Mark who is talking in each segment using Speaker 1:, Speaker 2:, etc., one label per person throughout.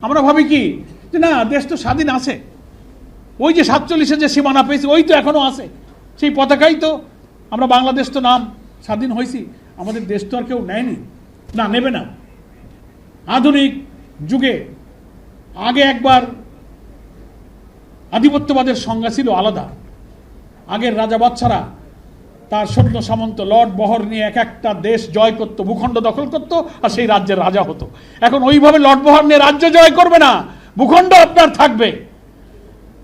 Speaker 1: আমরা ভাবি কি যে না দেশ তো স্বাধীন আছে, ওই যে 47-এ যে সীমানা পেয়েছি ওই তো এখনো আছে, সেই পতাকাই তো আমরা বাংলাদেশ তো নাম স্বাধীন হয়েছি, আমাদের দেশ তো আর কেউ নেয়নি, না নেবে না। আধুনিক যুগে আগে একবার আধিপত্যবাদের সংজ্ঞা ছিল আলাদা। আগের রাজা বাদশারা তার সৈন্য সামন্ত লর্ড বহর নিয়ে এক একটা দেশ জয় করত, ভূখণ্ড দখল করত, আর সেই রাজ্যের রাজা হতো। এখন ওইভাবে লর্ড বহর নিয়ে রাজ্য জয় করবে না, ভূখণ্ড আপনার থাকবে,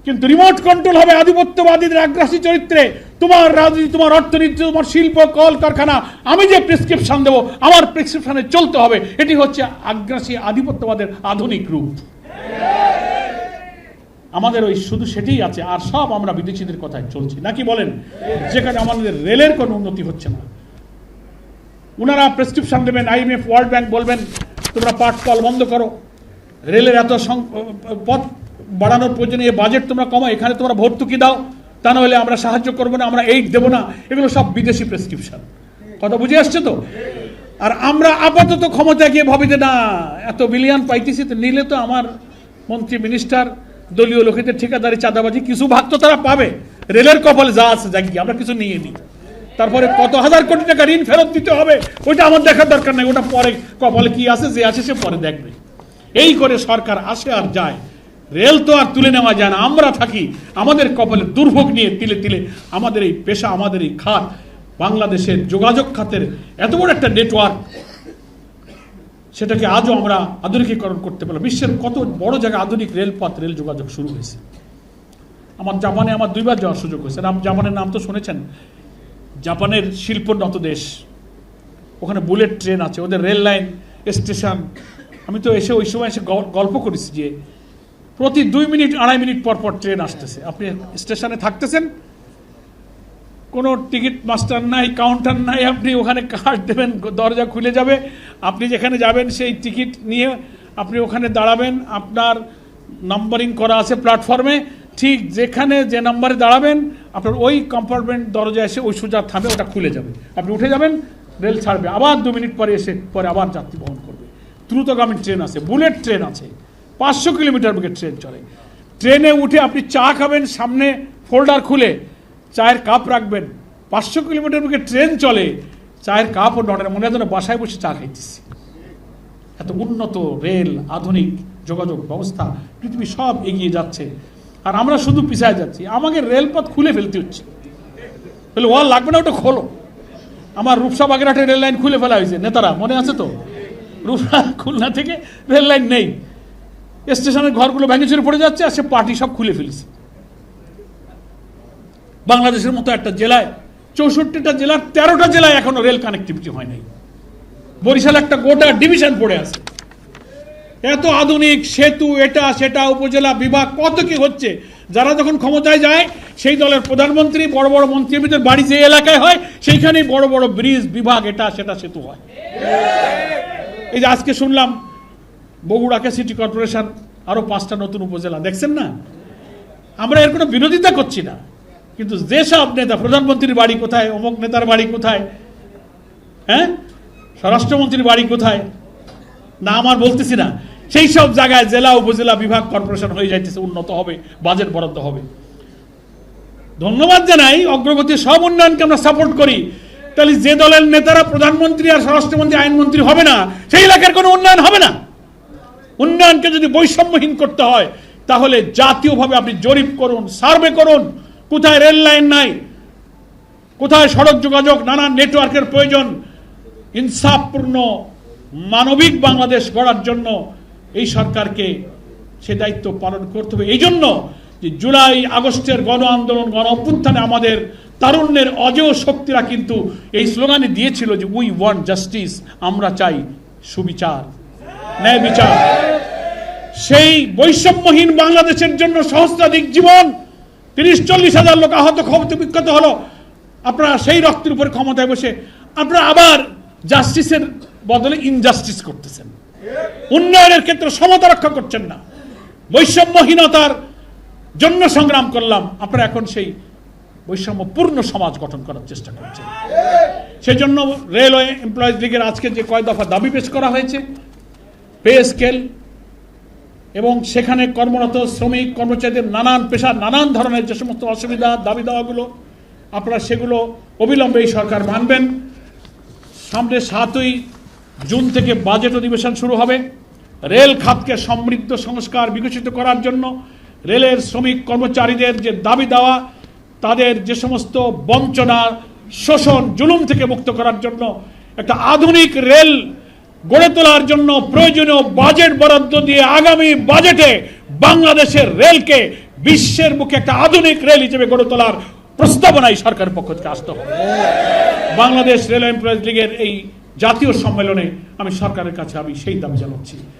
Speaker 1: কিন্তু রিমোট কন্ট্রোল হবে আধিপত্যবাদীদের আগ্রাসী চরিত্রে। তোমার রাজনীতি, তোমার অর্থনীতি, তোমার শিল্প কল কারখানা, আমি যে প্রেসক্রিপশন দেবো আমার প্রেসক্রিপশনে চলতে হবে। এটি হচ্ছে আগ্রাসী আধিপত্যবাদের আধুনিক রূপ। আমাদের ওই শুধু সেটাই আছে, আর সব আমরা বিদেশিদের কথায় চলছি নাকি বলেন? যেখানে আমাদের রেলের কোনো উন্নতি হচ্ছে না, ওনারা প্রেসক্রিপশন দেবেন, IMF ওয়ার্ল্ড ব্যাংক বলবেন তোমরা পাট কল বন্ধ করো, রেলের এত পথ বাড়ানোর প্রয়োজনে বাজেট তোমরা কমাও, এখানে তোমরা ভর্তুকি দাও, তা নাহলে আমরা সাহায্য করবো না, আমরা এইড দেবো না। এগুলো সব বিদেশি প্রেসক্রিপশন, কথা বুঝে আসছে তো? আর আমরা আপাতত ক্ষমতা গিয়ে ভাবি যে না এত বিলিয়ন পাইতেছি, তো নিলে তো আমার মন্ত্রী মিনিস্টার দলীয় লোকেদের ঠিকাদারি চাঁদাবাজি কিছু ভাগ তো তারা পাবে, রেলের কপালে যা আছে জাগিয়ে আমরা কিছু নিয়ে নিই, তারপরে কত হাজার কোটি টাকা ঋণ ফেরত দিতে হবে ওইটা আমার দেখার দরকার নেই, ওটা পরে কপালে কি আছে যে আছে সে পরে দেখবে। এই করে সরকার আসে আর যায়, রেল তো আর তুলে নেওয়া যায় না। আমরা থাকি আমাদের কপালে দুর্ভোগ নিয়ে তিলে তিলে। আমাদের এই পেশা, আমাদের এই খাত, বাংলাদেশের যোগাযোগ খাতের এত বড় একটা নেটওয়ার্ক, সেটাকে আজও আমরা আধুনিকীকরণ করতে পারলাম। বিশ্বের কত বড় জায়গায় আধুনিক রেলপথ, রেল যোগাযোগ শুরু হয়েছে। জাপানে আমার 2বার যাওয়ার সুযোগ হয়েছে। জাপানের নাম তো শুনেছেন, জাপানের শিল্পোন্নত দেশ, ওখানে বুলেট ট্রেন আছে, ওদের রেল লাইন স্টেশন। আমি তো এসে ওই সময় এসে গল্প করেছি যে প্রতি 2 মিনিট 2.5 মিনিট পর পর ট্রেন আসতেছে। আপনি স্টেশনে থাকতেছেন, কোনো টিকিট মাস্টার নাই, কাউন্টার নাই, আপনি ওখানে কার্ড দেবেন, দরজা খুলে যাবে, আপনি যেখানে যাবেন সেই টিকিট নিয়ে আপনি ওখানে দাঁড়াবেন, আপনার নাম্বারিং করা আছে প্ল্যাটফর্মে, ঠিক যেখানে যে নাম্বারে দাঁড়াবেন আপনার ওই কম্পার্টমেন্ট দরজা এসে ওই সোজা থামে, ওটা খুলে যাবে, আপনি উঠে যাবেন, রেল ছাড়বে, আবার 2 মিনিট পরে এসে পরে আবার যাত্রী বহন করবে। দ্রুতগামী ট্রেন আছে, বুলেট ট্রেন আছে, 500 কিলোমিটার বেগে ট্রেন চলে। ট্রেনে উঠে আপনি চা খাবেন, সামনে ফোল্ডার খুলে চায়ের কাপ রাখবেন, 500 কিলোমিটার বেগে ট্রেন চলে, চায়ের কাপও নড়ে, মনে হয় যেন বাসায় বসে চা খাইতেছি। এত উন্নত রেল, আধুনিক যোগাযোগ ব্যবস্থা, পৃথিবী সব এগিয়ে যাচ্ছে, আর আমরা শুধু পিছায় যাচ্ছি। আমাকে রেলপথ খুলে ফেলতে হচ্ছে, বলে ওয়াল লাগবে না, ওটা খোলো। আমার রূপসা বাগেরহাটের রেল লাইন খুলে ফেলা হয়েছে, নেতারা মনে আছে তো? রূপসা খুলনা থেকে রেল লাইন নেই, স্টেশনের ঘরগুলো ভেঙে চুরে পড়ে যাচ্ছে, আর সে পার্টি সব খুলে ফেলেছে। বাংলাদেশের মতো একটা জেলায়, 64টা জেলার 13টা জেলায় এখনো রেল কানেক্টিভিটি হয় নাই। বরিশাল একটা গোটা ডিভিশন পড়ে আছে। এত আধুনিক সেতু, এটা সেটা, উপজেলা বিভাগ, কত কি হচ্ছে। যারা যখন ক্ষমতায় যায় সেই দলের প্রধানমন্ত্রী, বড় বড় মন্ত্রীদের বাড়ি যে এলাকায় হয় সেইখানেই বড় বড় ব্রিজ, বিভাগ, এটা সেটা, সেতু হয়। এই যে আজকে শুনলাম বগুড়াকে সিটি কর্পোরেশন, আরো 5টা নতুন উপজেলা, দেখছেন না? আমরা এর কোনো বিরোধিতা করছি না, কিন্তু যেসব নেতা, প্রধানমন্ত্রীর বাড়ি কোথায়, অমুক নেতার বাড়ি কোথায়, হ্যাঁ, স্বরাষ্ট্রমন্ত্রীর বাড়ি কোথায়, না আমার বলতেছি না, সেই সব জায়গায় জেলা, উপজেলা, বিভাগ, কর্পোরেশন হয়ে যাইতেছে, উন্নত হবে, বাজেট বরাদ্দ হবে। ধন্যবাদ জানাই, অগ্রগতির সব উন্নয়নকে আমরা সাপোর্ট করি। তাহলে যে দলের নেতারা প্রধানমন্ত্রী আর স্বরাষ্ট্রমন্ত্রী, আইনমন্ত্রী হবে না, সেই এলাকার কোনো উন্নয়ন হবে না। উন্নয়নকে যদি বৈষম্যহীন করতে হয় তাহলে জাতীয়ভাবে আপনি জরিপ করুন, সার্ভে করুন, কোথায় রেল লাইন নাই, কোথায় সড়ক যোগাযোগ, নানান নেটওয়ার্কের প্রয়োজন। ইনসাফপূর্ণ মানবিক বাংলাদেশ গড়ার জন্য এই সরকারকে সে দায়িত্ব পালন করতে হবে। এই জন্য যে জুলাই আগস্টের গণ আন্দোলন, গণ অভ্যুত্থানে আমাদের তারুণ্যের অজেয় শক্তিরা কিন্তু এই স্লোগানে দিয়েছিল যে উই ওয়ান্ট জাস্টিস, আমরা চাই সুবিচার, ন্যায় বিচার। সেই বৈষম্যহীন বাংলাদেশের জন্য সহস্রাধিক জীবন, 30-40 হাজার লোক আহত, ক্ষত বিক্ষত হলো। আপনারা সেই রক্তের উপরে ক্ষমতায় বসে আপনারা আবার জাস্টিসের বদলে ইনজাস্টিস করতেছেন, উন্নয়নের ক্ষেত্রে সমতা রক্ষা করছেন না। বৈষম্যহীনতার জন্য সংগ্রাম করলাম, আপনারা এখন সেই বৈষম্যপূর্ণ সমাজ গঠন করার চেষ্টা করছেন। সেই জন্য রেলওয়ে এমপ্লয়িজ লীগের আজকে যে কয় দফা দাবি পেশ করা হয়েছে, পে স্কেল, এবং সেখানে কর্মরত শ্রমিক কর্মচারীদের নানান পেশার নানান ধরনের যে সমস্ত অসুবিধা দাবি দাওয়াগুলো আপনারা সেগুলো অবিলম্বে এই সরকার মানবেন। সামনে 7ই জুন থেকে বাজেট অধিবেশন শুরু হবে। রেল খাতকে সমৃদ্ধ সংস্কার বিকশিত করার জন্য রেলের শ্রমিক কর্মচারীদের যে দাবি দেওয়া তাদের যে সমস্ত বঞ্চনা শোষণ জুলুম থেকে মুক্ত করার জন্য একটা আধুনিক রেল গড়ে তোলার জন্য প্রয়োজনীয় বাজেট বরাদ্দ দিয়ে আগামী বাজেটে বাংলাদেশের রেলকে বিশ্বের বুকে একটা আধুনিক রেল হিসেবে গড়ে তোলার প্রস্তাবনাই সরকারের পক্ষ থেকে আসতে হবে। বাংলাদেশ রেল এমপ্লয়িজ লীগের এই জাতীয় সম্মেলনে আমি সরকারের কাছে সেই দাবি জানাচ্ছি।